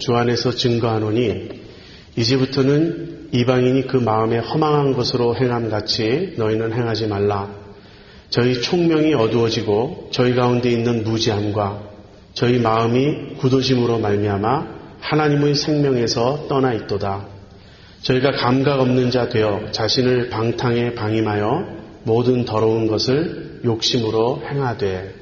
주 안에서 증거하노니 이제부터는 이방인이 그 마음에 허망한 것으로 행함같이 너희는 행하지 말라. 저희 총명이 어두워지고 저희 가운데 있는 무지함과 저희 마음이 굳어짐으로 말미암아 하나님의 생명에서 떠나 있도다. 저희가 감각 없는 자 되어 자신을 방탕에 방임하여 모든 더러운 것을 욕심으로 행하되.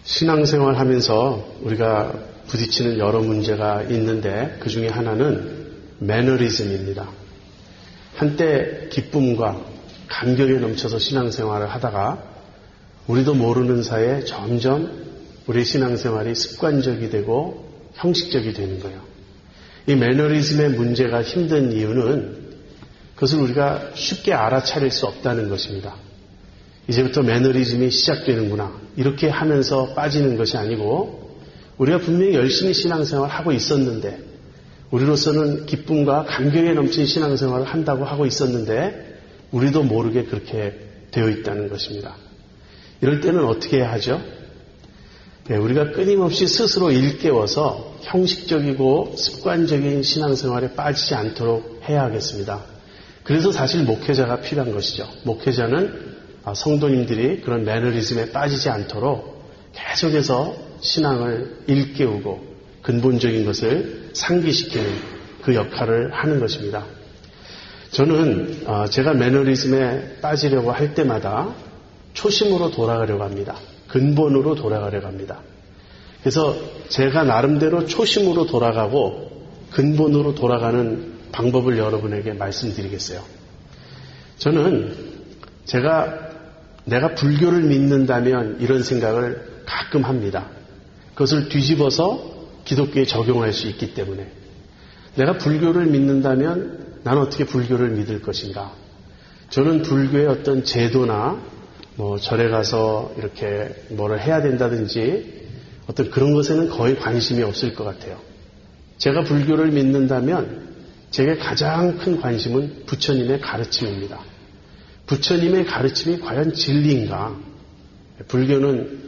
신앙생활 하면서 우리가 부딪히는 여러 문제가 있는데 그 중에 하나는 매너리즘입니다. 한때 기쁨과 감격에 넘쳐서 신앙생활을 하다가 우리도 모르는 사이에 점점 우리 신앙생활이 습관적이 되고 형식적이 되는 거예요. 이 매너리즘의 문제가 힘든 이유는 그것을 우리가 쉽게 알아차릴 수 없다는 것입니다. 이제부터 매너리즘이 시작되는구나 이렇게 하면서 빠지는 것이 아니고 우리가 분명히 열심히 신앙생활을 하고 있었는데 우리로서는 기쁨과 감격에 넘친 신앙생활을 한다고 하고 있었는데 우리도 모르게 그렇게 되어 있다는 것입니다. 이럴 때는 어떻게 해야 하죠? 우리가 끊임없이 스스로 일깨워서 형식적이고 습관적인 신앙생활에 빠지지 않도록 해야 하겠습니다. 그래서 사실 목회자가 필요한 것이죠. 목회자는 성도님들이 그런 매너리즘에 빠지지 않도록 계속해서 신앙을 일깨우고 근본적인 것을 상기시키는 그 역할을 하는 것입니다. 저는 제가 매너리즘에 빠지려고 할 때마다 초심으로 돌아가려고 합니다. 근본으로 돌아가려고 합니다. 그래서 제가 나름대로 초심으로 돌아가고 근본으로 돌아가는 방법을 여러분에게 말씀드리겠어요. 저는 내가 불교를 믿는다면 이런 생각을 가끔 합니다. 그것을 뒤집어서 기독교에 적용할 수 있기 때문에 내가 불교를 믿는다면 나는 어떻게 불교를 믿을 것인가? 저는 불교의 어떤 제도나 절에 가서 이렇게 뭐를 해야 된다든지 어떤 그런 것에는 거의 관심이 없을 것 같아요. 제가 불교를 믿는다면 제게 가장 큰 관심은 부처님의 가르침입니다. 부처님의 가르침이 과연 진리인가? 불교는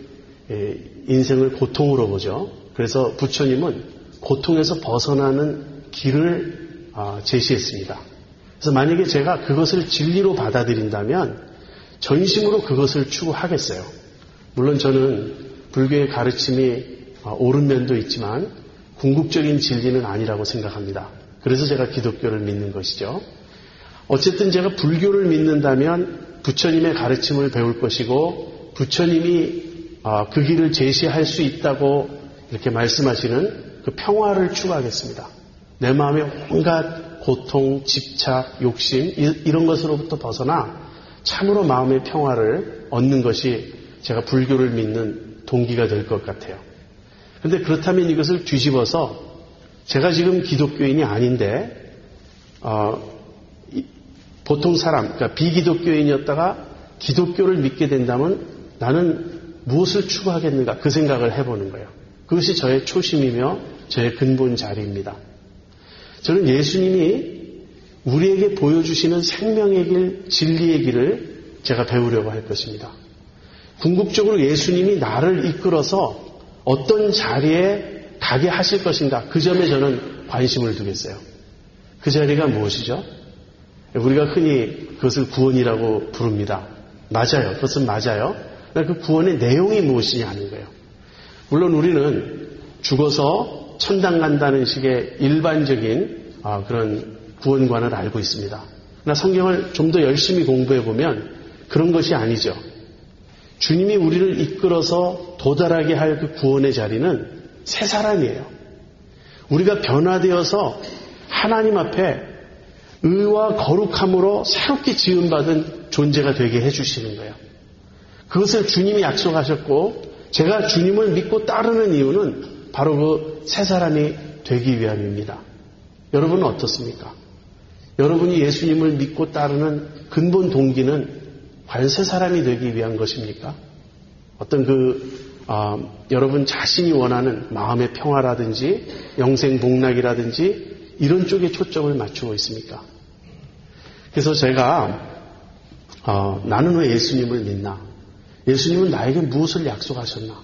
인생을 고통으로 보죠. 그래서 부처님은 고통에서 벗어나는 길을 제시했습니다. 그래서 만약에 제가 그것을 진리로 받아들인다면 전심으로 그것을 추구하겠어요. 물론 저는 불교의 가르침이 옳은 면도 있지만 궁극적인 진리는 아니라고 생각합니다. 그래서 제가 기독교를 믿는 것이죠. 어쨌든 제가 불교를 믿는다면 부처님의 가르침을 배울 것이고 부처님이 그 길을 제시할 수 있다고 이렇게 말씀하시는 그 평화를 추구하겠습니다. 내 마음의 온갖 고통, 집착, 욕심 이런 것으로부터 벗어나 참으로 마음의 평화를 얻는 것이 제가 불교를 믿는 동기가 될 것 같아요. 그런데 그렇다면 이것을 뒤집어서 제가 지금 기독교인이 아닌데 보통 사람, 그러니까 비기독교인이었다가 기독교를 믿게 된다면 나는 무엇을 추구하겠는가 그 생각을 해보는 거예요. 그것이 저의 초심이며 저의 근본 자리입니다. 저는 예수님이 우리에게 보여주시는 생명의 길, 진리의 길을 제가 배우려고 할 것입니다. 궁극적으로 예수님이 나를 이끌어서 어떤 자리에 가게 하실 것인가 그 점에 저는 관심을 두겠어요. 그 자리가 무엇이죠? 우리가 흔히 그것을 구원이라고 부릅니다. 맞아요. 그것은 맞아요. 그 구원의 내용이 무엇이냐 하는 거예요. 물론 우리는 죽어서 천당 간다는 식의 일반적인 그런 구원관을 알고 있습니다. 그러나 성경을 좀 더 열심히 공부해 보면 그런 것이 아니죠. 주님이 우리를 이끌어서 도달하게 할 그 구원의 자리는 새 사람이에요. 우리가 변화되어서 하나님 앞에 의와 거룩함으로 새롭게 지음받은 존재가 되게 해주시는 거예요. 그것을 주님이 약속하셨고 제가 주님을 믿고 따르는 이유는 바로 그 새 사람이 되기 위함입니다. 여러분은 어떻습니까? 여러분이 예수님을 믿고 따르는 근본 동기는 과연 새 사람이 되기 위한 것입니까? 어떤 여러분 자신이 원하는 마음의 평화라든지 영생 복락이라든지 이런 쪽에 초점을 맞추고 있습니까? 그래서 제가 나는 왜 예수님을 믿나? 예수님은 나에게 무엇을 약속하셨나?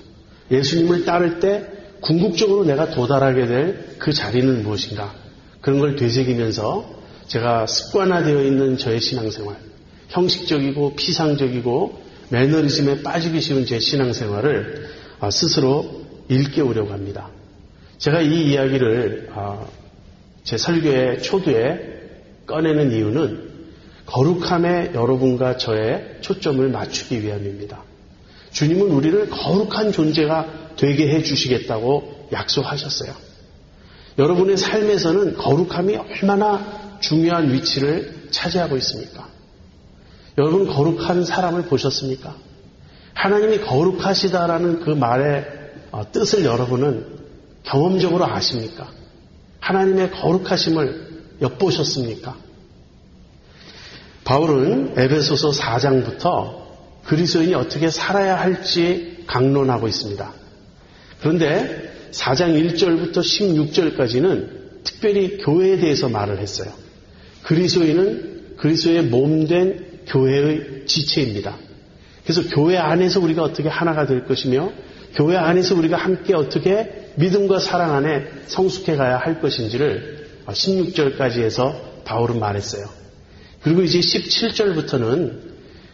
예수님을 따를 때 궁극적으로 내가 도달하게 될 그 자리는 무엇인가? 그런 걸 되새기면서 제가 습관화되어 있는 저의 신앙생활, 형식적이고 피상적이고 매너리즘에 빠지기 쉬운 제 신앙생활을 스스로 일깨우려고 합니다. 제가 이 이야기를 제 설교의 초두에 꺼내는 이유는 거룩함에 여러분과 저의 초점을 맞추기 위함입니다. 주님은 우리를 거룩한 존재가 되게 해주시겠다고 약속하셨어요. 여러분의 삶에서는 거룩함이 얼마나 중요한 위치를 차지하고 있습니까? 여러분 거룩한 사람을 보셨습니까? 하나님이 거룩하시다라는 그 말의 뜻을 여러분은 경험적으로 아십니까? 하나님의 거룩하심을 엿보셨습니까? 바울은 에베소서 4장부터 그리스도인이 어떻게 살아야 할지 강론하고 있습니다. 그런데 4장 1절부터 16절까지는 특별히 교회에 대해서 말을 했어요. 그리스도인은 그리스도의 몸된 교회의 지체입니다. 그래서 교회 안에서 우리가 어떻게 하나가 될 것이며 교회 안에서 우리가 함께 어떻게 믿음과 사랑 안에 성숙해 가야 할 것인지를 16절까지 해서 바울은 말했어요. 그리고 이제 17절부터는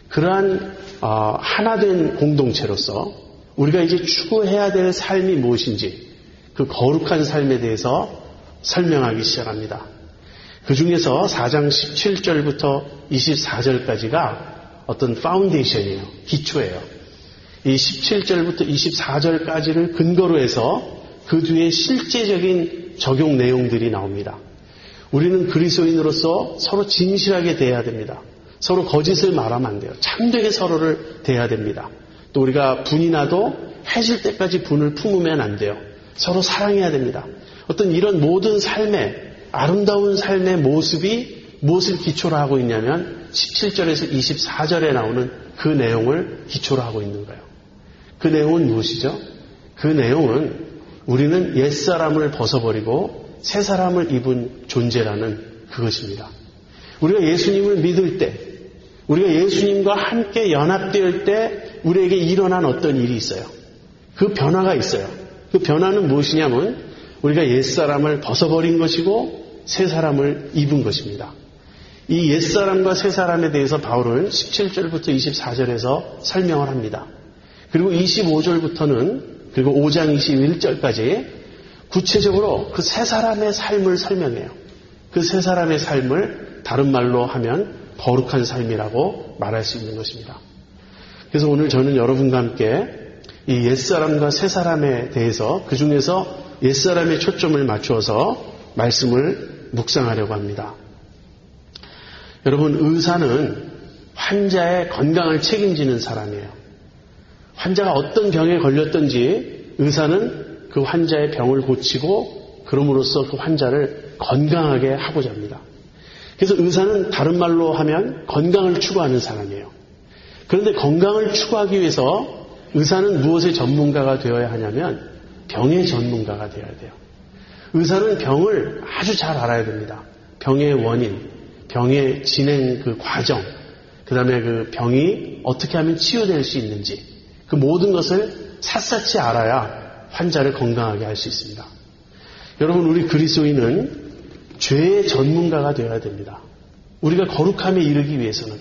그러한 하나된 공동체로서 우리가 이제 추구해야 될 삶이 무엇인지 그 거룩한 삶에 대해서 설명하기 시작합니다. 그 중에서 4장 17절부터 24절까지가 어떤 파운데이션이에요. 기초예요. 이 17절부터 24절까지를 근거로 해서 그 뒤에 실제적인 적용 내용들이 나옵니다. 우리는 그리스도인으로서 서로 진실하게 대해야 됩니다. 서로 거짓을 말하면 안 돼요. 참되게 서로를 대해야 됩니다. 또 우리가 분이 나도 해질 때까지 분을 품으면 안 돼요. 서로 사랑해야 됩니다. 어떤 이런 모든 삶의 아름다운 삶의 모습이 무엇을 기초로 하고 있냐면 17절에서 24절에 나오는 그 내용을 기초로 하고 있는 거예요. 그 내용은 무엇이죠? 그 내용은 우리는 옛사람을 벗어버리고 새사람을 입은 존재라는 그것입니다. 우리가 예수님을 믿을 때, 우리가 예수님과 함께 연합될 때 우리에게 일어난 어떤 일이 있어요. 그 변화가 있어요. 그 변화는 무엇이냐면 우리가 옛사람을 벗어버린 것이고 새사람을 입은 것입니다. 이 옛사람과 새사람에 대해서 바울은 17절부터 24절에서 설명을 합니다. 그리고 25절부터는 그리고 5장 21절까지 구체적으로 그 새사람의 삶을 설명해요. 그 새사람의 삶을 다른 말로 하면 거룩한 삶이라고 말할 수 있는 것입니다. 그래서 오늘 저는 여러분과 함께 이 옛사람과 새사람에 대해서 그 중에서 옛사람의 초점을 맞추어서 말씀을 묵상하려고 합니다. 여러분, 의사는 환자의 건강을 책임지는 사람이에요. 환자가 어떤 병에 걸렸든지 의사는 그 환자의 병을 고치고 그럼으로써 그 환자를 건강하게 하고자 합니다. 그래서 의사는 다른 말로 하면 건강을 추구하는 사람이에요. 그런데 건강을 추구하기 위해서 의사는 무엇의 전문가가 되어야 하냐면 병의 전문가가 되어야 돼요. 의사는 병을 아주 잘 알아야 됩니다. 병의 원인, 병의 진행 그 과정, 그 다음에 그 병이 어떻게 하면 치유될 수 있는지 그 모든 것을 샅샅이 알아야 환자를 건강하게 할 수 있습니다. 여러분, 우리 그리스도인은 죄의 전문가가 되어야 됩니다. 우리가 거룩함에 이르기 위해서는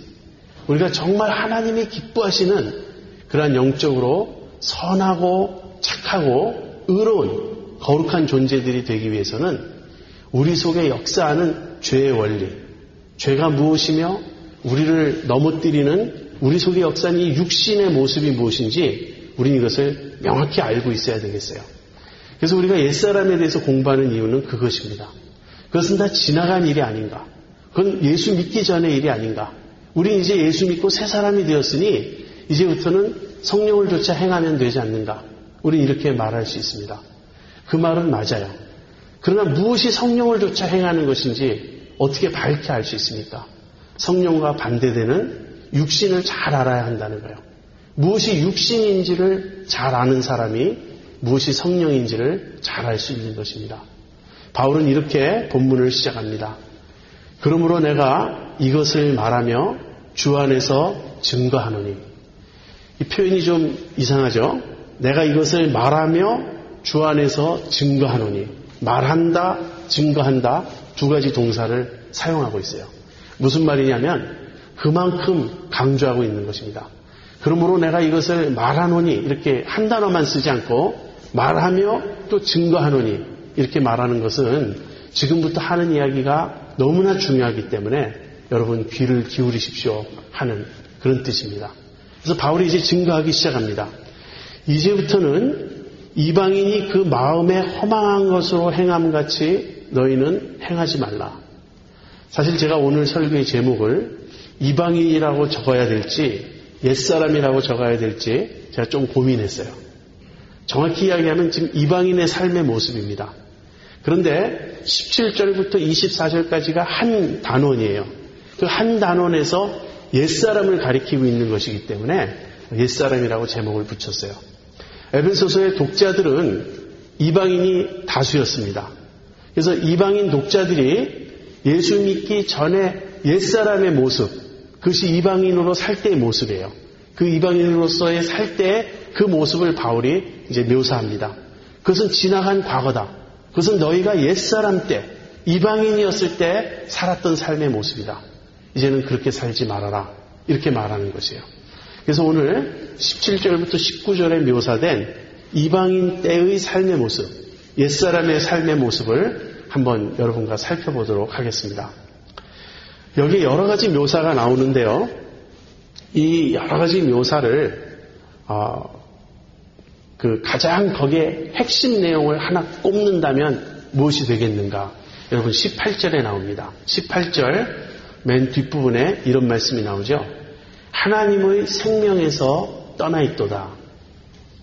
우리가 정말 하나님이 기뻐하시는 그러한 영적으로 선하고 착하고 의로운 거룩한 존재들이 되기 위해서는 우리 속에 역사하는 죄의 원리, 죄가 무엇이며 우리를 넘어뜨리는 우리 속에 역사하는 이 육신의 모습이 무엇인지 우리는 이것을 명확히 알고 있어야 되겠어요. 그래서 우리가 옛사람에 대해서 공부하는 이유는 그것입니다. 그것은 다 지나간 일이 아닌가. 그건 예수 믿기 전의 일이 아닌가. 우리는 이제 예수 믿고 새 사람이 되었으니 이제부터는 성령을 조차 행하면 되지 않는가. 우리는 이렇게 말할 수 있습니다. 그 말은 맞아요. 그러나 무엇이 성령을 조차 행하는 것인지 어떻게 밝게 알 수 있습니까? 성령과 반대되는 육신을 잘 알아야 한다는 거예요. 무엇이 육신인지를 잘 아는 사람이 무엇이 성령인지를 잘 알 수 있는 것입니다. 바울은 이렇게 본문을 시작합니다. 그러므로 내가 이것을 말하며 주 안에서 증거하노니. 이 표현이 좀 이상하죠? 내가 이것을 말하며 주 안에서 증거하노니, 말한다, 증거한다 두 가지 동사를 사용하고 있어요. 무슨 말이냐면 그만큼 강조하고 있는 것입니다. 그러므로 내가 이것을 말하노니 이렇게 한 단어만 쓰지 않고 말하며 또 증거하노니 이렇게 말하는 것은 지금부터 하는 이야기가 너무나 중요하기 때문에 여러분 귀를 기울이십시오 하는 그런 뜻입니다. 그래서 바울이 이제 증거하기 시작합니다. 이제부터는 이방인이 그 마음에 허망한 것으로 행함같이 너희는 행하지 말라. 사실 제가 오늘 설교의 제목을 이방인이라고 적어야 될지 옛사람이라고 적어야 될지 제가 좀 고민했어요. 정확히 이야기하면 지금 이방인의 삶의 모습입니다. 그런데 17절부터 24절까지가 한 단원이에요. 그 한 단원에서 옛사람을 가리키고 있는 것이기 때문에 옛사람이라고 제목을 붙였어요. 에베소서의 독자들은 이방인이 다수였습니다. 그래서 이방인 독자들이 예수 믿기 전에 옛사람의 모습, 그것이 이방인으로 살 때의 모습이에요. 그 이방인으로서의 살 때의 그 모습을 바울이 이제 묘사합니다. 그것은 지나간 과거다. 그것은 너희가 옛사람 때, 이방인이었을 때 살았던 삶의 모습이다. 이제는 그렇게 살지 말아라. 이렇게 말하는 것이에요. 그래서 오늘 17절부터 19절에 묘사된 이방인 때의 삶의 모습, 옛사람의 삶의 모습을 한번 여러분과 살펴보도록 하겠습니다. 여기에 여러 가지 묘사가 나오는데요. 이 여러 가지 묘사를 가장 거기에 핵심 내용을 하나 꼽는다면 무엇이 되겠는가? 여러분 18절에 나옵니다. 18절 맨 뒷부분에 이런 말씀이 나오죠. 하나님의 생명에서 떠나 있도다.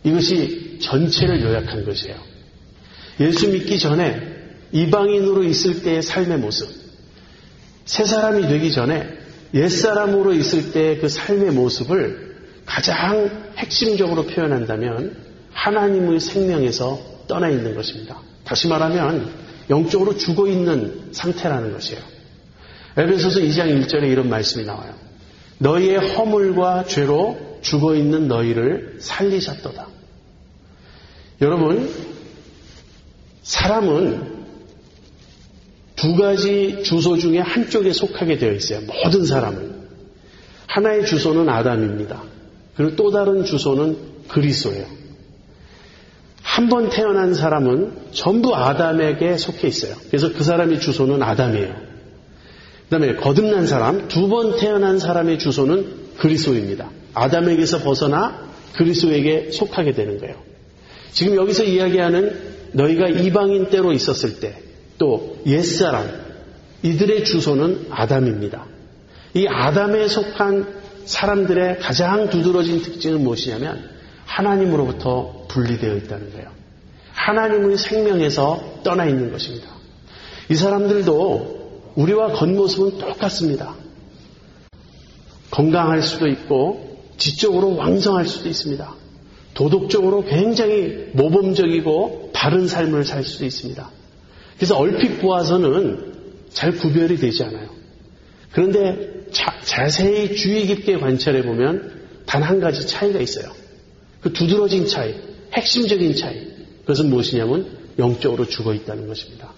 이것이 전체를 요약한 것이에요. 예수 믿기 전에 이방인으로 있을 때의 삶의 모습, 새 사람이 되기 전에 옛사람으로 있을 때의 그 삶의 모습을 가장 핵심적으로 표현한다면 하나님의 생명에서 떠나 있는 것입니다. 다시 말하면 영적으로 죽어 있는 상태라는 것이에요. 에베소서 2장 1절에 이런 말씀이 나와요. 너희의 허물과 죄로 죽어 있는 너희를 살리셨도다. 여러분, 사람은 두 가지 주소 중에 한쪽에 속하게 되어 있어요. 모든 사람은. 하나의 주소는 아담입니다. 그리고 또 다른 주소는 그리스도예요. 한 번 태어난 사람은 전부 아담에게 속해 있어요. 그래서 그 사람의 주소는 아담이에요. 그 다음에 거듭난 사람, 두 번 태어난 사람의 주소는 그리스도입니다. 아담에게서 벗어나 그리스도에게 속하게 되는 거예요. 지금 여기서 이야기하는 너희가 이방인 때로 있었을 때, 또 옛사람, 이들의 주소는 아담입니다. 이 아담에 속한 사람들의 가장 두드러진 특징은 무엇이냐면 하나님으로부터 분리되어 있다는 거예요. 하나님의 생명에서 떠나 있는 것입니다. 이 사람들도 우리와 겉모습은 똑같습니다. 건강할 수도 있고 지적으로 왕성할 수도 있습니다. 도덕적으로 굉장히 모범적이고 바른 삶을 살 수도 있습니다. 그래서 얼핏 보아서는 잘 구별이 되지 않아요. 그런데 자세히 주의 깊게 관찰해 보면 단 한 가지 차이가 있어요. 그 두드러진 차이, 핵심적인 차이. 그것은 무엇이냐면 영적으로 죽어 있다는 것입니다.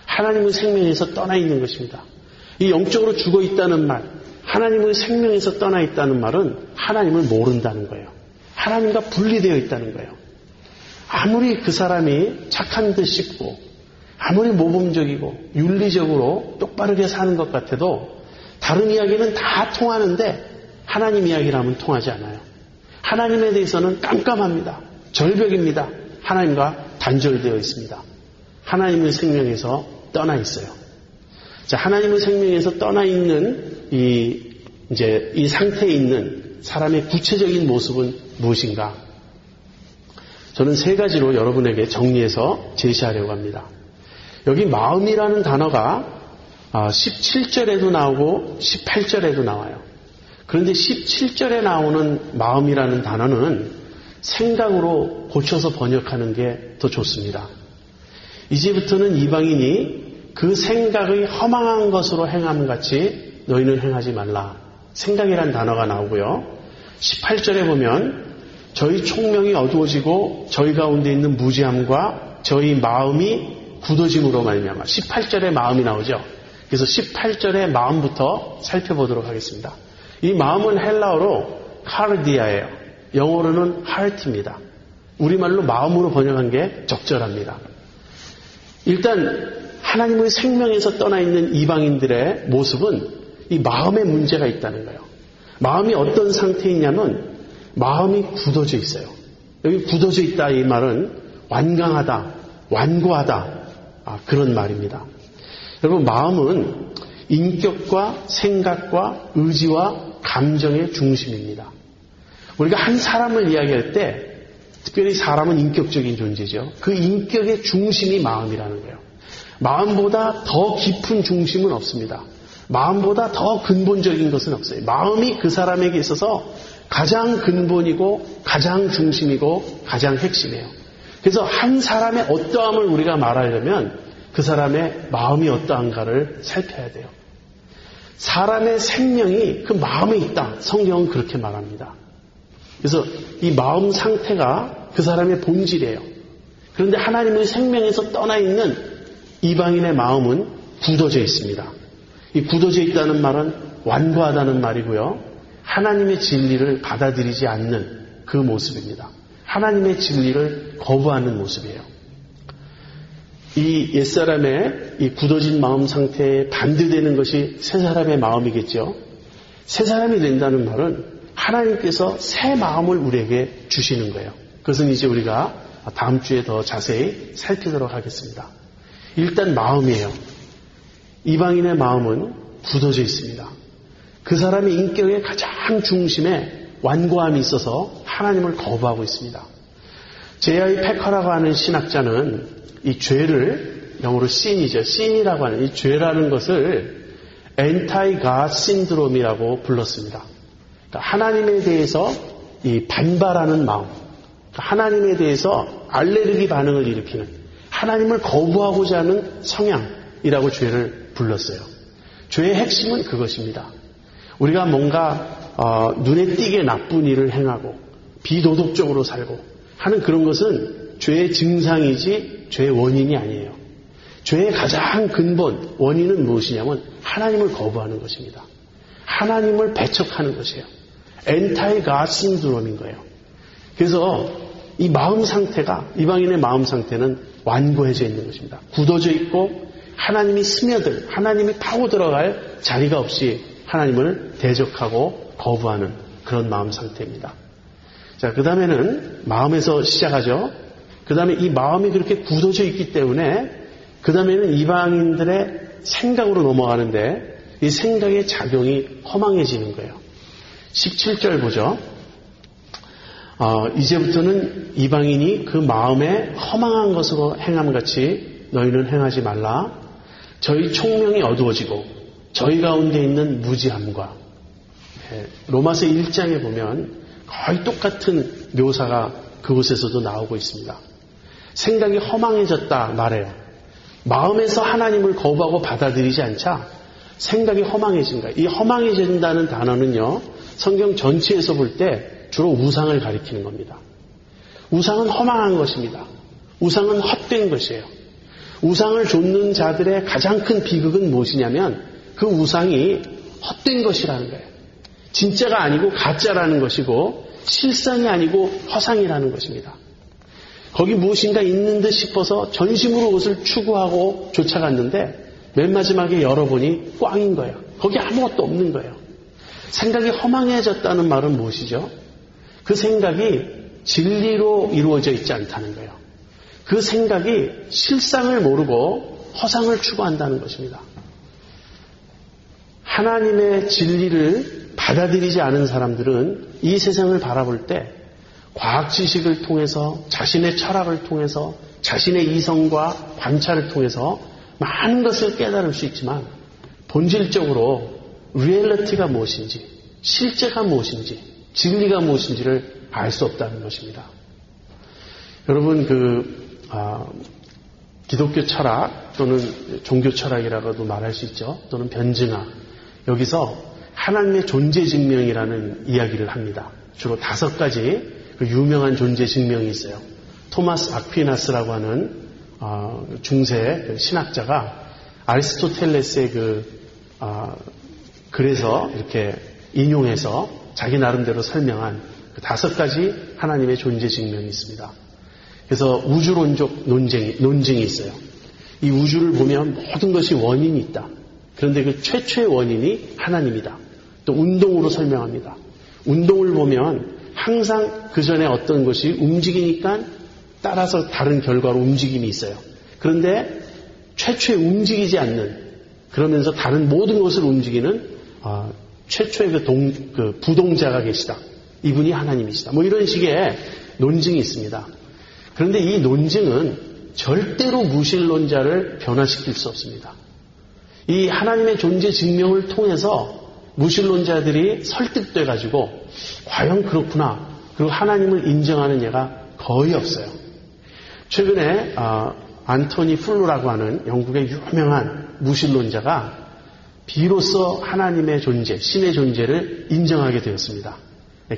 하나님의 생명에서 떠나 있는 것입니다. 이 영적으로 죽어 있다는 말, 하나님의 생명에서 떠나 있다는 말은 하나님을 모른다는 거예요. 하나님과 분리되어 있다는 거예요. 아무리 그 사람이 착한 듯 싶고 아무리 모범적이고 윤리적으로 똑바르게 사는 것 같아도 다른 이야기는 다 통하는데 하나님 이야기라면 통하지 않아요. 하나님에 대해서는 깜깜합니다. 절벽입니다. 하나님과 단절되어 있습니다. 하나님의 생명에서 떠나 있어요. 자, 하나님의 생명에서 떠나 있는 이 상태에 있는 사람의 구체적인 모습은 무엇인가? 저는 세 가지로 여러분에게 정리해서 제시하려고 합니다. 여기 마음이라는 단어가 17절에도 나오고 18절에도 나와요. 그런데 17절에 나오는 마음이라는 단어는 생각으로 고쳐서 번역하는 게 더 좋습니다. 이제부터는 이방인이 그 생각의 허망한 것으로 행함같이 너희는 행하지 말라. 생각이란 단어가 나오고요. 18절에 보면 저희 총명이 어두워지고 저희 가운데 있는 무지함과 저희 마음이 굳어짐으로 말미암아. 18절에 마음이 나오죠. 그래서 18절의 마음부터 살펴보도록 하겠습니다. 이 마음은 헬라어로 카르디아예요. 영어로는 heart입니다. 우리말로 마음으로 번역한 게 적절합니다. 일단 하나님의 생명에서 떠나 있는 이방인들의 모습은 이 마음에 문제가 있다는 거예요. 마음이 어떤 상태에 있냐면 마음이 굳어져 있어요. 여기 굳어져 있다 이 말은 완강하다, 완고하다 그런 말입니다. 여러분 마음은 인격과 생각과 의지와 감정의 중심입니다. 우리가 한 사람을 이야기할 때 특별히 사람은 인격적인 존재죠. 그 인격의 중심이 마음이라는 거예요. 마음보다 더 깊은 중심은 없습니다. 마음보다 더 근본적인 것은 없어요. 마음이 그 사람에게 있어서 가장 근본이고 가장 중심이고 가장 핵심이에요. 그래서 한 사람의 어떠함을 우리가 말하려면 그 사람의 마음이 어떠한가를 살펴야 돼요. 사람의 생명이 그 마음에 있다. 성경은 그렇게 말합니다. 그래서 이 마음 상태가 그 사람의 본질이에요. 그런데 하나님의 생명에서 떠나 있는 이방인의 마음은 굳어져 있습니다. 이 굳어져 있다는 말은 완고하다는 말이고요. 하나님의 진리를 받아들이지 않는 그 모습입니다. 하나님의 진리를 거부하는 모습이에요. 이 옛사람의 이 굳어진 마음 상태에 반대되는 것이 새 사람의 마음이겠죠. 새 사람이 된다는 말은 하나님께서 새 마음을 우리에게 주시는 거예요. 그것은 이제 우리가 다음 주에 더 자세히 살피도록 하겠습니다. 일단 마음이에요. 이방인의 마음은 굳어져 있습니다. 그 사람의 인격의 가장 중심에 완고함이 있어서 하나님을 거부하고 있습니다. 제이 패커라고 하는 신학자는 이 죄를 영어로 sin이죠. sin이라고 하는 이 죄라는 것을 anti-God syndrome이라고 불렀습니다. 그러니까 하나님에 대해서 이 반발하는 마음, 그러니까 하나님에 대해서 알레르기 반응을 일으키는 하나님을 거부하고자 하는 성향이라고 죄를 불렀어요. 죄의 핵심은 그것입니다. 우리가 뭔가 눈에 띄게 나쁜 일을 행하고 비도덕적으로 살고 하는 그런 것은 죄의 증상이지 죄의 원인이 아니에요. 죄의 가장 근본 원인은 무엇이냐면 하나님을 거부하는 것입니다. 하나님을 배척하는 것이에요. 엔타이 갓 신드롬인 거예요. 그래서 이 마음 상태가 이방인의 마음 상태는 완고해져 있는 것입니다. 굳어져 있고 하나님이 스며들, 하나님이 파고 들어갈 자리가 없이 하나님을 대적하고 거부하는 그런 마음 상태입니다. 자, 그 다음에는 마음에서 시작하죠. 그 다음에 이 마음이 그렇게 굳어져 있기 때문에 그 다음에는 이방인들의 생각으로 넘어가는데 이 생각의 작용이 허망해지는 거예요. 17절 보죠. 이제부터는 이방인이 그 마음에 허망한 것으로 행함같이 너희는 행하지 말라. 저희 총명이 어두워지고 저희 가운데 있는 무지함과 로마서 1장에 보면 거의 똑같은 묘사가 그곳에서도 나오고 있습니다. 생각이 허망해졌다 말해요. 마음에서 하나님을 거부하고 받아들이지 않자 생각이 허망해진 거예요. 이 허망해진다는 단어는요, 성경 전체에서 볼 때 주로 우상을 가리키는 겁니다. 우상은 허망한 것입니다. 우상은 헛된 것이에요. 우상을 좇는 자들의 가장 큰 비극은 무엇이냐면 그 우상이 헛된 것이라는 거예요. 진짜가 아니고 가짜라는 것이고 실상이 아니고 허상이라는 것입니다. 거기 무엇인가 있는 듯 싶어서 전심으로 그것을 추구하고 쫓아갔는데 맨 마지막에 열어보니 꽝인 거예요. 거기 아무것도 없는 거예요. 생각이 허망해졌다는 말은 무엇이죠? 그 생각이 진리로 이루어져 있지 않다는 거예요. 그 생각이 실상을 모르고 허상을 추구한다는 것입니다. 하나님의 진리를 받아들이지 않은 사람들은 이 세상을 바라볼 때 과학 지식을 통해서 자신의 철학을 통해서 자신의 이성과 관찰을 통해서 많은 것을 깨달을 수 있지만 본질적으로 리얼리티가 무엇인지 실제가 무엇인지 진리가 무엇인지를 알 수 없다는 것입니다. 여러분 기독교 철학 또는 종교 철학이라고도 말할 수 있죠. 또는 변증학 여기서 하나님의 존재 증명이라는 이야기를 합니다. 주로 5가지 그 유명한 존재 증명이 있어요. 토마스 아퀴나스라고 하는 중세 신학자가 아리스토텔레스의 글에서 이렇게 인용해서 자기 나름대로 설명한 그 5가지 하나님의 존재 증명이 있습니다. 그래서 우주론적 논증이 있어요. 이 우주를 보면 모든 것이 원인이 있다. 그런데 그 최초의 원인이 하나님이다. 또 운동으로 설명합니다. 운동을 보면 항상 그 전에 어떤 것이 움직이니까 따라서 다른 결과로 움직임이 있어요. 그런데 최초에 움직이지 않는, 그러면서 다른 모든 것을 움직이는 최초의 그 부동자가 계시다. 이분이 하나님이시다. 뭐 이런 식의 논증이 있습니다. 그런데 이 논증은 절대로 무신론자를 변화시킬 수 없습니다. 이 하나님의 존재 증명을 통해서 무신론자들이 설득돼 가지고 과연 그렇구나, 그리고 하나님을 인정하는 예가 거의 없어요. 최근에 안토니 플루라고 하는 영국의 유명한 무신론자가 비로소 하나님의 존재, 신의 존재를 인정하게 되었습니다.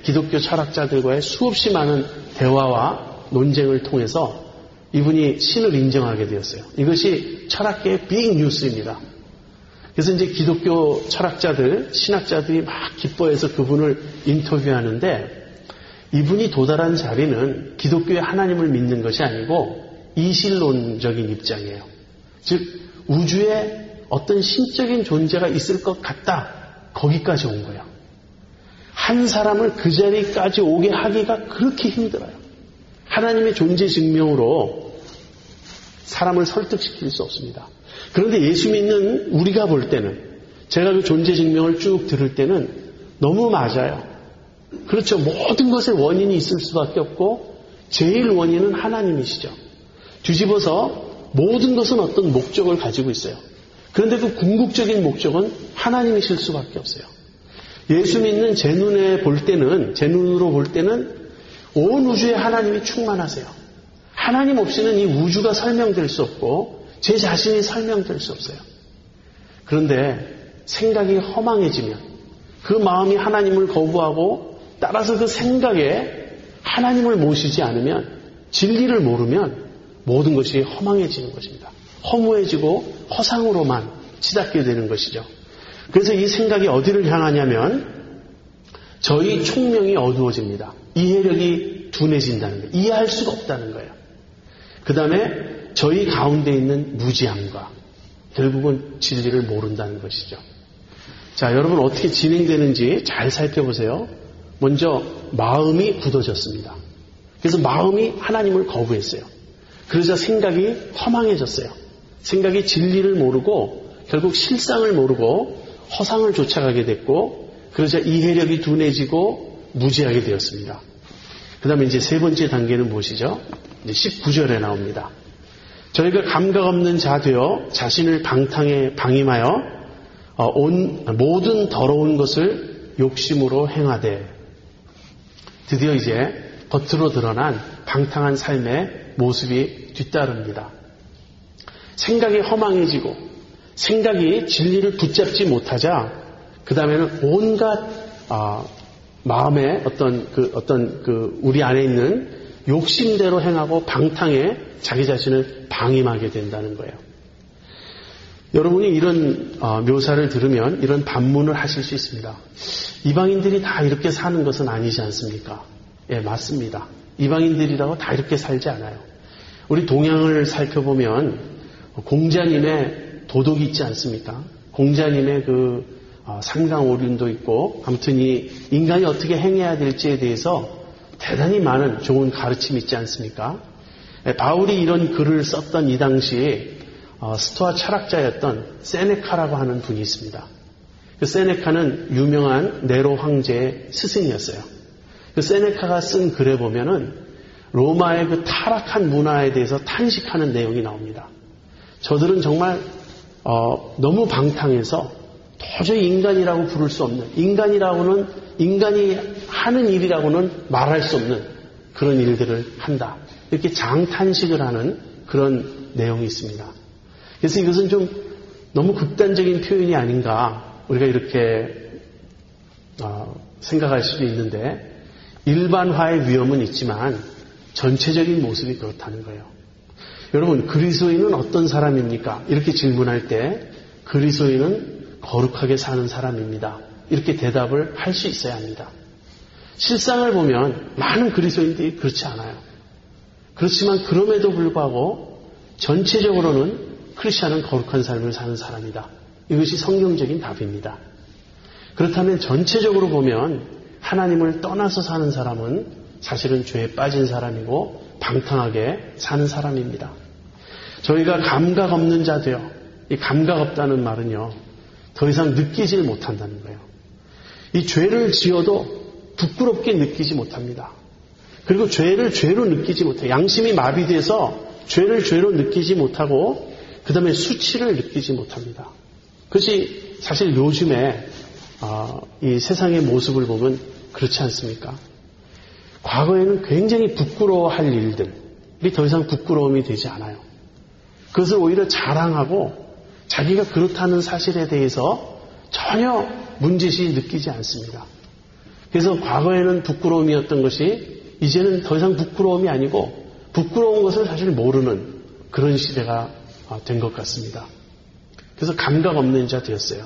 기독교 철학자들과의 수없이 많은 대화와 논쟁을 통해서 이분이 신을 인정하게 되었어요. 이것이 철학계의 빅 뉴스입니다. 그래서 이제 기독교 철학자들, 신학자들이 막 기뻐해서 그분을 인터뷰하는데, 이분이 도달한 자리는 기독교의 하나님을 믿는 것이 아니고 이신론적인 입장이에요. 즉 우주에 어떤 신적인 존재가 있을 것 같다, 거기까지 온 거예요. 한 사람을 그 자리까지 오게 하기가 그렇게 힘들어요. 하나님의 존재 증명으로 사람을 설득시킬 수 없습니다. 그런데 예수 믿는 우리가 볼 때는, 제가 그 존재 증명을 쭉 들을 때는 너무 맞아요. 그렇죠. 모든 것에 원인이 있을 수밖에 없고 제일 원인은 하나님이시죠. 뒤집어서 모든 것은 어떤 목적을 가지고 있어요. 그런데 그 궁극적인 목적은 하나님이실 수밖에 없어요. 예수 믿는 제 눈으로 볼 때는 온 우주에 하나님이 충만하세요. 하나님 없이는 이 우주가 설명될 수 없고 제 자신이 설명될 수 없어요. 그런데 생각이 허망해지면, 그 마음이 하나님을 거부하고 따라서 그 생각에 하나님을 모시지 않으면, 진리를 모르면 모든 것이 허망해지는 것입니다. 허무해지고 허상으로만 치닫게 되는 것이죠. 그래서 이 생각이 어디를 향하냐면 저희 총명이 어두워집니다. 이해력이 둔해진다는 거예요. 이해할 수가 없다는 거예요. 그 다음에 저희 가운데 있는 무지함과 결국은 진리를 모른다는 것이죠. 자, 여러분 어떻게 진행되는지 잘 살펴보세요. 먼저 마음이 굳어졌습니다. 그래서 마음이 하나님을 거부했어요. 그러자 생각이 허망해졌어요. 생각이 진리를 모르고 결국 실상을 모르고 허상을 쫓아가게 됐고, 그러자 이해력이 둔해지고 무지하게 되었습니다. 그 다음에 이제 세 번째 단계는 무엇이죠? 이제 19절에 나옵니다. 저희가 감각 없는 자 되어 자신을 방탕에 방임하여 온 모든 더러운 것을 욕심으로 행하되, 드디어 이제 겉으로 드러난 방탕한 삶의 모습이 뒤따릅니다. 생각이 허망해지고 생각이 진리를 붙잡지 못하자 그 다음에는 온갖 마음의 어떤 우리 안에 있는 욕심대로 행하고 방탕에 자기 자신을 방임하게 된다는 거예요. 여러분이 이런 묘사를 들으면 이런 반문을 하실 수 있습니다. 이방인들이 다 이렇게 사는 것은 아니지 않습니까? 예, 맞습니다. 이방인들이라고 다 이렇게 살지 않아요. 우리 동양을 살펴보면 공자님의 도덕이 있지 않습니까? 공자님의 상상 오륜도 있고, 아무튼 이 인간이 어떻게 행해야 될지에 대해서 대단히 많은 좋은 가르침이 있지 않습니까? 바울이 이런 글을 썼던 이 당시 스토아 철학자였던 세네카라고 하는 분이 있습니다. 그 세네카는 유명한 네로 황제의 스승이었어요. 그 세네카가 쓴 글에 보면은 로마의 그 타락한 문화에 대해서 탄식하는 내용이 나옵니다. 저들은 정말 너무 방탕해서 도저히 인간이라고 부를 수 없는, 인간이 하는 일이라고는 말할 수 없는 그런 일들을 한다. 이렇게 장탄식을 하는 그런 내용이 있습니다. 그래서 이것은 좀 너무 극단적인 표현이 아닌가, 우리가 이렇게 생각할 수도 있는데, 일반화의 위험은 있지만 전체적인 모습이 그렇다는 거예요. 여러분, 그리스도인은 어떤 사람입니까? 이렇게 질문할 때 그리스도인은 거룩하게 사는 사람입니다. 이렇게 대답을 할 수 있어야 합니다. 실상을 보면 많은 그리스도인들이 그렇지 않아요. 그렇지만 그럼에도 불구하고 전체적으로는 크리스찬은 거룩한 삶을 사는 사람이다. 이것이 성경적인 답입니다. 그렇다면 전체적으로 보면 하나님을 떠나서 사는 사람은 사실은 죄에 빠진 사람이고 방탕하게 사는 사람입니다. 저희가 감각 없는 자되어, 이 감각 없다는 말은요, 더 이상 느끼질 못한다는 거예요. 이 죄를 지어도 부끄럽게 느끼지 못합니다. 그리고 죄를 죄로 느끼지 못해요. 양심이 마비돼서 죄를 죄로 느끼지 못하고 그 다음에 수치를 느끼지 못합니다. 그것이 사실 요즘에 이 세상의 모습을 보면 그렇지 않습니까? 과거에는 굉장히 부끄러워할 일들이 더 이상 부끄러움이 되지 않아요. 그것을 오히려 자랑하고 자기가 그렇다는 사실에 대해서 전혀 문제시 느끼지 않습니다. 그래서 과거에는 부끄러움이었던 것이 이제는 더 이상 부끄러움이 아니고 부끄러운 것을 사실 모르는 그런 시대가 된 것 같습니다. 그래서 감각 없는 자 되었어요.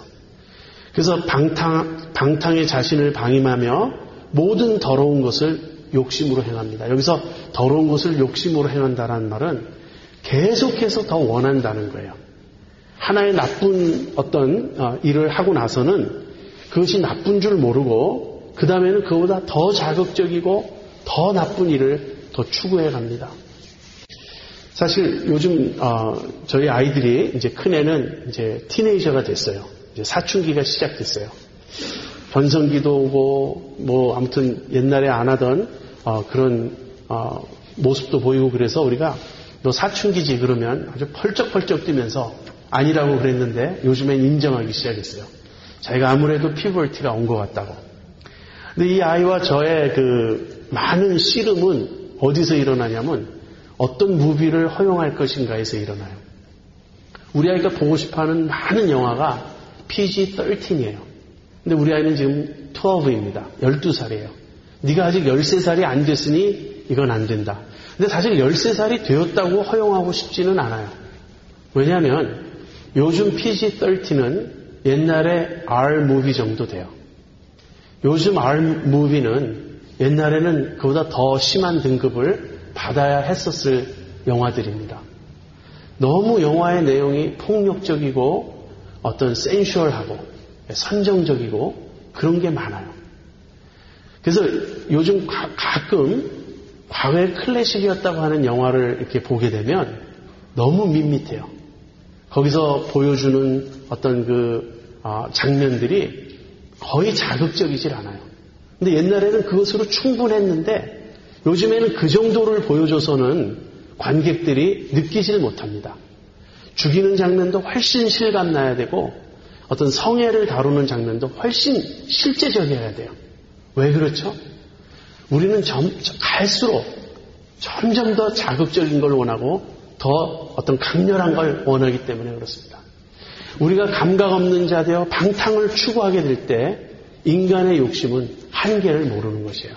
그래서 방탕의 자신을 방임하며 모든 더러운 것을 욕심으로 행합니다. 여기서 더러운 것을 욕심으로 행한다는 말은 계속해서 더 원한다는 거예요. 하나의 나쁜 어떤 일을 하고 나서는 그것이 나쁜 줄 모르고 그 다음에는 그보다 더 자극적이고 더 나쁜 일을 더 추구해 갑니다. 사실 요즘 저희 아이들이 이제 큰애는 이제 티네이저가 됐어요. 이제 사춘기가 시작됐어요. 변성기도 오고 뭐 아무튼 옛날에 안 하던 그런 모습도 보이고 그래서 우리가 너 사춘기지 그러면 아주 펄쩍펄쩍 뛰면서 아니라고 그랬는데 요즘엔 인정하기 시작했어요. 자기가 아무래도 피버티가 온 것 같다고. 근데 이 아이와 저의 그 많은 씨름은 어디서 일어나냐면 어떤 무비를 허용할 것인가에서 일어나요. 우리 아이가 보고 싶어하는 많은 영화가 PG-13이에요. 근데 우리 아이는 지금 12입니다. 12살이에요. 네가 아직 13살이 안 됐으니 이건 안 된다. 근데 사실 13살이 되었다고 허용하고 싶지는 않아요. 왜냐하면 요즘 PG-13은 옛날에 R-무비 정도 돼요. 요즘 R-무비는 옛날에는 그보다 더 심한 등급을 받아야 했었을 영화들입니다. 너무 영화의 내용이 폭력적이고 어떤 센슈얼하고 선정적이고 그런 게 많아요. 그래서 요즘 가끔 과거의 클래식이었다고 하는 영화를 이렇게 보게 되면 너무 밋밋해요. 거기서 보여주는 어떤 장면들이 거의 자극적이질 않아요. 근데 옛날에는 그것으로 충분했는데 요즘에는 그 정도를 보여줘서는 관객들이 느끼질 못합니다. 죽이는 장면도 훨씬 실감나야 되고 어떤 성애를 다루는 장면도 훨씬 실제적이어야 돼요. 왜 그렇죠? 우리는 갈수록 점점 더 자극적인 걸 원하고 더 어떤 강렬한 걸 원하기 때문에 그렇습니다. 우리가 감각 없는 자 되어 방탕을 추구하게 될 때 인간의 욕심은 한계를 모르는 것이에요.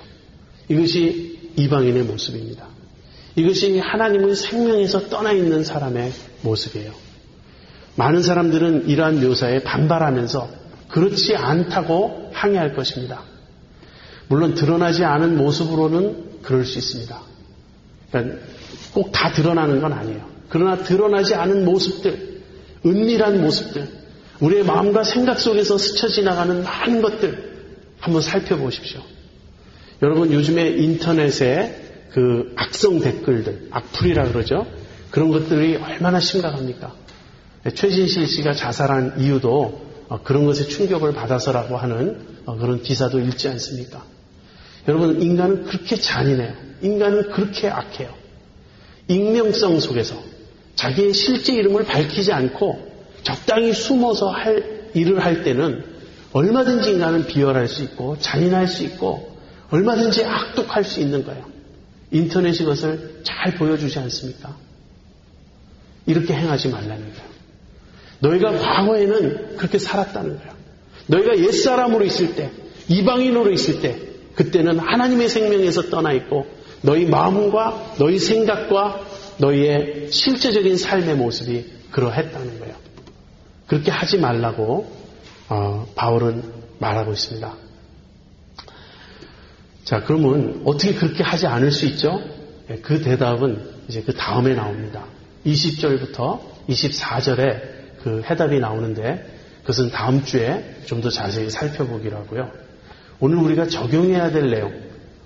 이것이 이방인의 모습입니다. 이것이 하나님의 생명에서 떠나 있는 사람의 모습이에요. 많은 사람들은 이러한 묘사에 반발하면서 그렇지 않다고 항의할 것입니다. 물론 드러나지 않은 모습으로는 그럴 수 있습니다. 그러니까 꼭 다 드러나는 건 아니에요. 그러나 드러나지 않은 모습들, 은밀한 모습들, 우리의 마음과 생각 속에서 스쳐 지나가는 많은 것들 한번 살펴보십시오. 여러분 요즘에 인터넷에 그 악성 댓글들, 악플이라 그러죠. 그런 것들이 얼마나 심각합니까? 최진실 씨가 자살한 이유도 그런 것에 충격을 받아서라고 하는 그런 기사도 읽지 않습니까? 여러분 인간은 그렇게 잔인해요. 인간은 그렇게 악해요. 익명성 속에서 자기의 실제 이름을 밝히지 않고 적당히 숨어서 할 일을 할 때는 얼마든지 인간은 비열할 수 있고 잔인할 수 있고 얼마든지 악독할 수 있는 거예요. 인터넷이 그것을 잘 보여주지 않습니까? 이렇게 행하지 말라는 거예요. 너희가 과거에는 그렇게 살았다는 거예요. 너희가 옛사람으로 있을 때, 이방인으로 있을 때 그때는 하나님의 생명에서 떠나 있고 너희 마음과 너희 생각과 너희의 실제적인 삶의 모습이 그러했다는 거예요. 그렇게 하지 말라고 바울은 말하고 있습니다. 자, 그러면 어떻게 그렇게 하지 않을 수 있죠? 그 대답은 이제 그 다음에 나옵니다. 20절부터 24절에 그 해답이 나오는데 그것은 다음 주에 좀 더 자세히 살펴보기로 하고요. 오늘 우리가 적용해야 될 내용,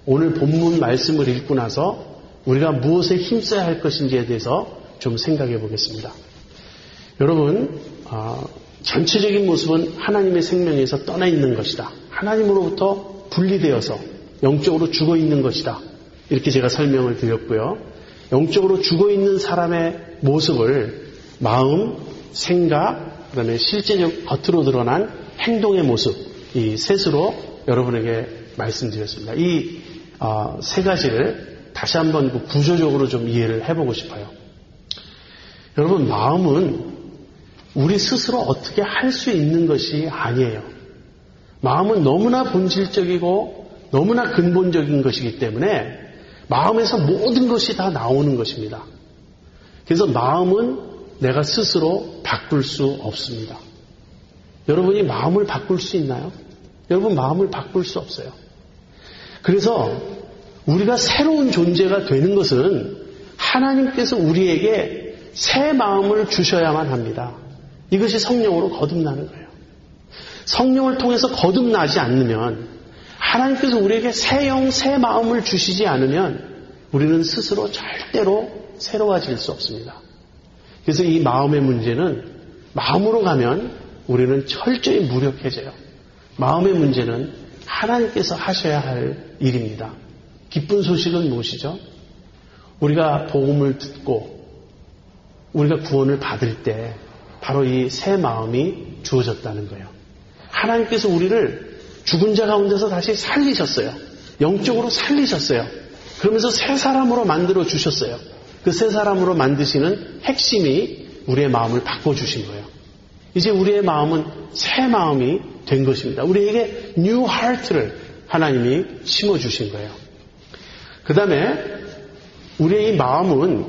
오늘 본문 말씀을 읽고 나서 우리가 무엇에 힘써야 할 것인지에 대해서 좀 생각해 보겠습니다. 여러분, 전체적인 모습은 하나님의 생명에서 떠나 있는 것이다. 하나님으로부터 분리되어서 영적으로 죽어 있는 것이다. 이렇게 제가 설명을 드렸고요. 영적으로 죽어 있는 사람의 모습을 마음, 생각, 그다음에 실제적 겉으로 드러난 행동의 모습, 이 셋으로 여러분에게 말씀드렸습니다. 이 세 가지를 다시 한번 구조적으로 좀 이해를 해보고 싶어요. 여러분, 마음은 우리 스스로 어떻게 할 수 있는 것이 아니에요. 마음은 너무나 본질적이고 너무나 근본적인 것이기 때문에 마음에서 모든 것이 다 나오는 것입니다. 그래서 마음은 내가 스스로 바꿀 수 없습니다. 여러분이 마음을 바꿀 수 있나요? 여러분, 마음을 바꿀 수 없어요. 그래서 우리가 새로운 존재가 되는 것은 하나님께서 우리에게 새 마음을 주셔야만 합니다. 이것이 성령으로 거듭나는 거예요. 성령을 통해서 거듭나지 않으면, 하나님께서 우리에게 새 영, 새 마음을 주시지 않으면 우리는 스스로 절대로 새로워질 수 없습니다. 그래서 이 마음의 문제는, 마음으로 가면 우리는 철저히 무력해져요. 마음의 문제는 하나님께서 하셔야 할 일입니다. 기쁜 소식은 무엇이죠? 우리가 복음을 듣고 우리가 구원을 받을 때 바로 이 새 마음이 주어졌다는 거예요. 하나님께서 우리를 죽은 자 가운데서 다시 살리셨어요. 영적으로 살리셨어요. 그러면서 새 사람으로 만들어 주셨어요. 그 새 사람으로 만드시는 핵심이 우리의 마음을 바꿔주신 거예요. 이제 우리의 마음은 새 마음이 된 것입니다. 우리에게 new heart를 하나님이 심어주신 거예요. 그 다음에 우리의 이 마음은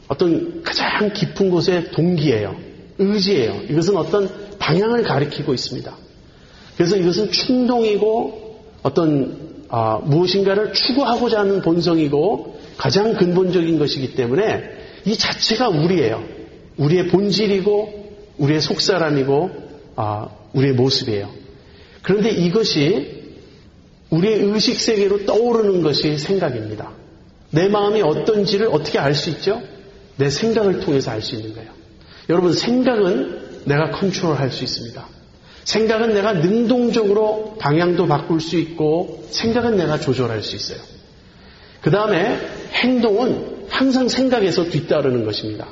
어떤 가장 깊은 곳의 동기예요. 의지예요. 이것은 어떤 방향을 가리키고 있습니다. 그래서 이것은 충동이고 어떤 무엇인가를 추구하고자 하는 본성이고 가장 근본적인 것이기 때문에 이 자체가 우리예요. 우리의 본질이고 우리의 속사람이고 우리의 모습이에요. 그런데 이것이 우리의 의식세계로 떠오르는 것이 생각입니다. 내 마음이 어떤지를 어떻게 알 수 있죠? 내 생각을 통해서 알 수 있는 거예요. 여러분, 생각은 내가 컨트롤할 수 있습니다. 생각은 내가 능동적으로 방향도 바꿀 수 있고 생각은 내가 조절할 수 있어요. 그 다음에 행동은 항상 생각에서 뒤따르는 것입니다.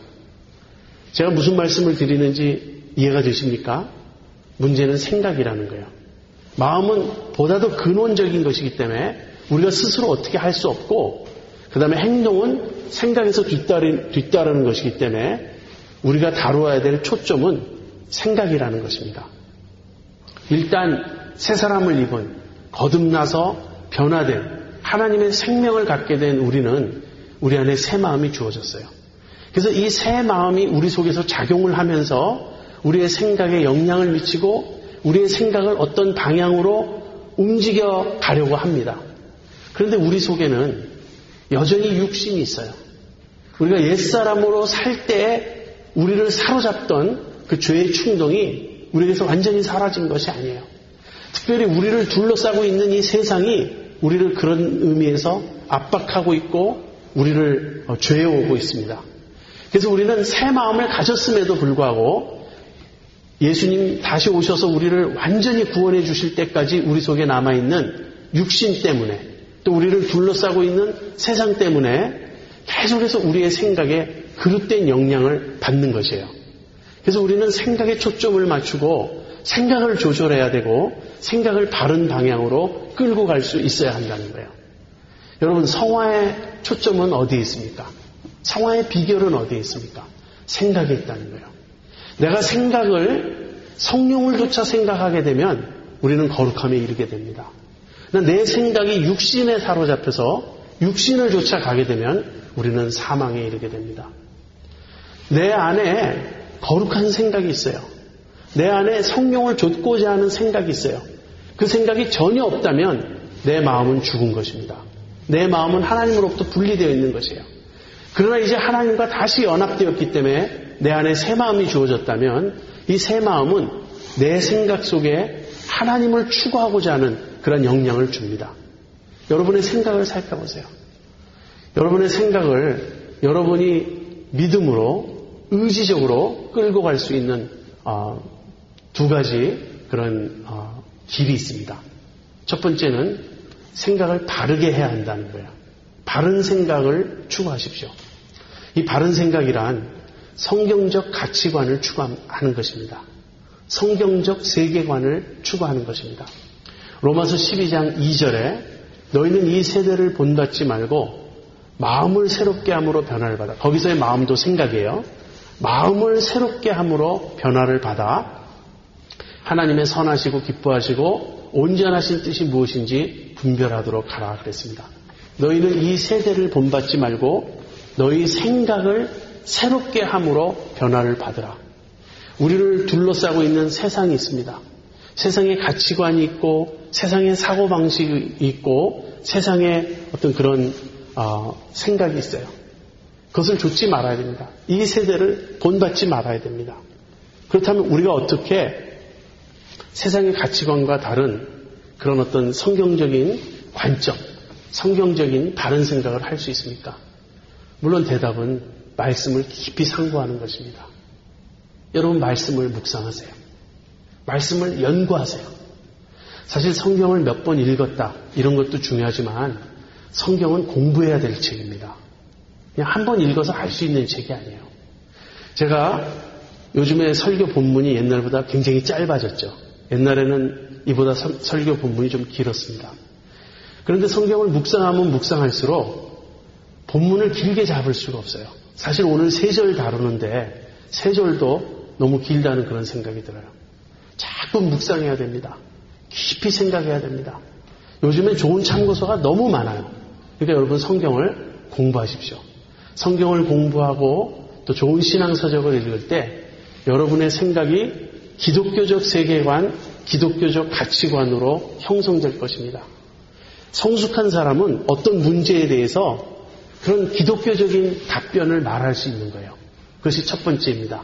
제가 무슨 말씀을 드리는지 이해가 되십니까? 문제는 생각이라는 거예요. 마음은 보다 더 근원적인 것이기 때문에 우리가 스스로 어떻게 할 수 없고, 그 다음에 행동은 생각에서 뒤따르는 것이기 때문에 우리가 다루어야 될 초점은 생각이라는 것입니다. 일단 새 사람을 입은, 거듭나서 변화된 하나님의 생명을 갖게 된 우리는 우리 안에 새 마음이 주어졌어요. 그래서 이 새 마음이 우리 속에서 작용을 하면서 우리의 생각에 영향을 미치고 우리의 생각을 어떤 방향으로 움직여 가려고 합니다. 그런데 우리 속에는 여전히 육신이 있어요. 우리가 옛사람으로 살 때에 우리를 사로잡던 그 죄의 충동이 우리에게서 완전히 사라진 것이 아니에요. 특별히 우리를 둘러싸고 있는 이 세상이 우리를 그런 의미에서 압박하고 있고 우리를 죄어오고 있습니다. 그래서 우리는 새 마음을 가졌음에도 불구하고 예수님 다시 오셔서 우리를 완전히 구원해 주실 때까지 우리 속에 남아있는 육신 때문에 또 우리를 둘러싸고 있는 세상 때문에 계속해서 우리의 생각에 그릇된 영향을 받는 것이에요. 그래서 우리는 생각에 초점을 맞추고 생각을 조절해야 되고 생각을 바른 방향으로 끌고 갈 수 있어야 한다는 거예요. 여러분, 성화의 초점은 어디에 있습니까? 성화의 비결은 어디에 있습니까? 생각에 있다는 거예요. 내가 생각을 성령을 조차 생각하게 되면 우리는 거룩함에 이르게 됩니다. 내 생각이 육신에 사로잡혀서 육신을 쫓아가게 되면 우리는 사망에 이르게 됩니다. 내 안에 거룩한 생각이 있어요. 내 안에 성령을 좇고자 하는 생각이 있어요. 그 생각이 전혀 없다면 내 마음은 죽은 것입니다. 내 마음은 하나님으로부터 분리되어 있는 것이에요. 그러나 이제 하나님과 다시 연합되었기 때문에 내 안에 새 마음이 주어졌다면 이 새 마음은 내 생각 속에 하나님을 추구하고자 하는 그런 영향을 줍니다. 여러분의 생각을 살펴보세요. 여러분의 생각을 여러분이 믿음으로 의지적으로 끌고 갈 수 있는 두 가지 그런 길이 있습니다. 첫 번째는 생각을 바르게 해야 한다는 거예요. 바른 생각을 추구하십시오. 이 바른 생각이란 성경적 가치관을 추구하는 것입니다. 성경적 세계관을 추구하는 것입니다. 로마서 12장 2절에 너희는 이 세대를 본받지 말고 마음을 새롭게 함으로 변화를 받아. 거기서의 마음도 생각이에요. 마음을 새롭게 함으로 변화를 받아 하나님의 선하시고 기뻐하시고 온전하신 뜻이 무엇인지 분별하도록 하라 그랬습니다. 너희는 이 세대를 본받지 말고 너희 생각을 새롭게 함으로 변화를 받으라. 우리를 둘러싸고 있는 세상이 있습니다. 세상에 가치관이 있고 세상에 사고방식이 있고 세상에 어떤 그런 생각이 있어요. 그것을 좇지 말아야 됩니다. 이 세대를 본받지 말아야 됩니다. 그렇다면 우리가 어떻게 세상의 가치관과 다른 그런 어떤 성경적인 관점, 성경적인 바른 생각을 할 수 있습니까? 물론 대답은 말씀을 깊이 상고하는 것입니다. 여러분 말씀을 묵상하세요. 말씀을 연구하세요. 사실 성경을 몇 번 읽었다 이런 것도 중요하지만 성경은 공부해야 될 책입니다. 그냥 한 번 읽어서 알 수 있는 책이 아니에요. 제가 요즘에 설교 본문이 옛날보다 굉장히 짧아졌죠. 옛날에는 이보다 설교 본문이 좀 길었습니다. 그런데 성경을 묵상하면 묵상할수록 본문을 길게 잡을 수가 없어요. 사실 오늘 3절 다루는데 3절도 너무 길다는 그런 생각이 들어요. 자꾸 묵상해야 됩니다. 깊이 생각해야 됩니다. 요즘엔 좋은 참고서가 너무 많아요. 그러니까 여러분 성경을 공부하십시오. 성경을 공부하고 또 좋은 신앙서적을 읽을 때 여러분의 생각이 기독교적 세계관, 기독교적 가치관으로 형성될 것입니다. 성숙한 사람은 어떤 문제에 대해서 그런 기독교적인 답변을 말할 수 있는 거예요. 그것이 첫 번째입니다.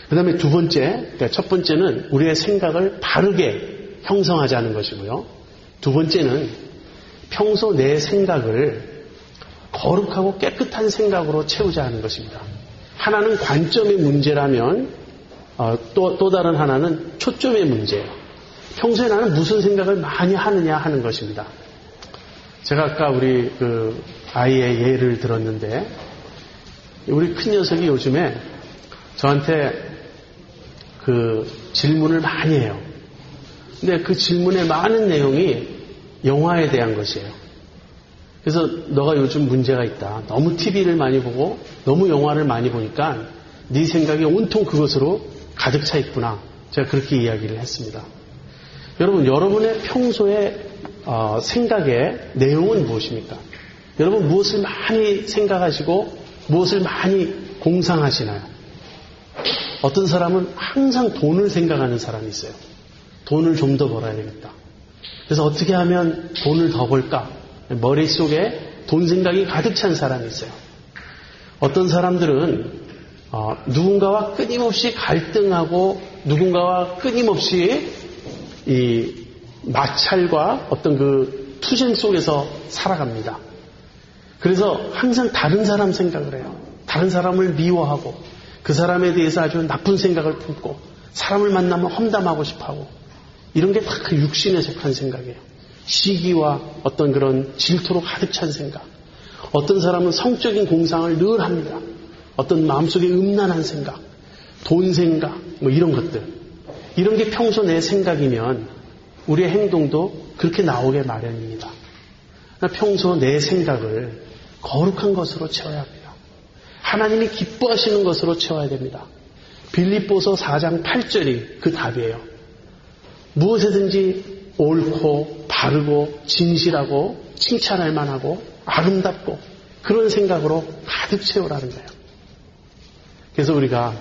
그 다음에 두 번째, 그러니까 첫 번째는 우리의 생각을 바르게 형성하자는 것이고요. 두 번째는 평소 내 생각을 거룩하고 깨끗한 생각으로 채우자 하는 것입니다. 하나는 관점의 문제라면 또 다른 하나는 초점의 문제예요. 평소에 나는 무슨 생각을 많이 하느냐 하는 것입니다. 제가 아까 우리 아이의 예를 들었는데 우리 큰 녀석이 요즘에 저한테 질문을 많이 해요. 근데 그 질문의 많은 내용이 영화에 대한 것이에요. 그래서 너가 요즘 문제가 있다. 너무 TV를 많이 보고 너무 영화를 많이 보니까 네 생각이 온통 그것으로 가득 차 있구나. 제가 그렇게 이야기를 했습니다. 여러분, 여러분의 평소의 생각의 내용은 무엇입니까? 여러분 무엇을 많이 생각하시고 무엇을 많이 공상하시나요? 어떤 사람은 항상 돈을 생각하는 사람이 있어요. 돈을 좀 더 벌어야 되겠다. 그래서 어떻게 하면 돈을 더 벌까? 머릿속에 돈 생각이 가득 찬 사람이 있어요. 어떤 사람들은 누군가와 끊임없이 갈등하고 누군가와 끊임없이 이 마찰과 어떤 그 투쟁 속에서 살아갑니다. 그래서 항상 다른 사람 생각을 해요. 다른 사람을 미워하고 그 사람에 대해서 아주 나쁜 생각을 품고 사람을 만나면 험담하고 싶어하고 이런 게 다 그 육신에 속한 생각이에요. 시기와 어떤 그런 질투로 가득 찬 생각. 어떤 사람은 성적인 공상을 늘 합니다. 어떤 마음속에 음란한 생각, 돈 생각, 뭐 이런 것들. 이런 게 평소 내 생각이면 우리의 행동도 그렇게 나오게 마련입니다. 평소 내 생각을 거룩한 것으로 채워야 합니다. 하나님이 기뻐하시는 것으로 채워야 됩니다. 빌립보서 4장 8절이 그 답이에요. 무엇이든지 옳고 바르고 진실하고 칭찬할 만하고 아름답고 그런 생각으로 가득 채우라는 거예요. 그래서 우리가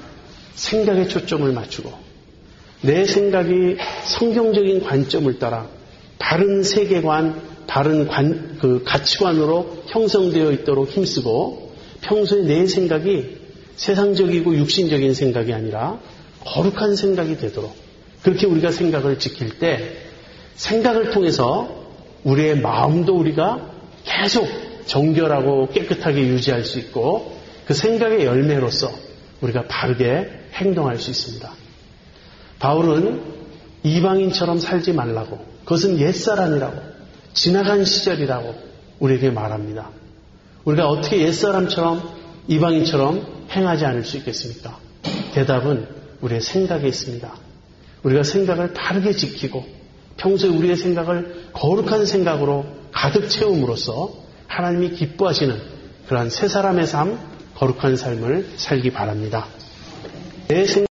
생각에 초점을 맞추고 내 생각이 성경적인 관점을 따라 바른 세계관, 바른 가치관으로 형성되어 있도록 힘쓰고 평소에 내 생각이 세상적이고 육신적인 생각이 아니라 거룩한 생각이 되도록 그렇게 우리가 생각을 지킬 때 생각을 통해서 우리의 마음도 우리가 계속 정결하고 깨끗하게 유지할 수 있고 그 생각의 열매로서 우리가 바르게 행동할 수 있습니다. 바울은 이방인처럼 살지 말라고 그것은 옛사람이라고 지나간 시절이라고 우리에게 말합니다. 우리가 어떻게 옛사람처럼 이방인처럼 행하지 않을 수 있겠습니까? 대답은 우리의 생각에 있습니다. 우리가 생각을 바르게 지키고 평소에 우리의 생각을 거룩한 생각으로 가득 채움으로써 하나님이 기뻐하시는 그러한 새 사람의 삶, 거룩한 삶을 살기 바랍니다. 내 생각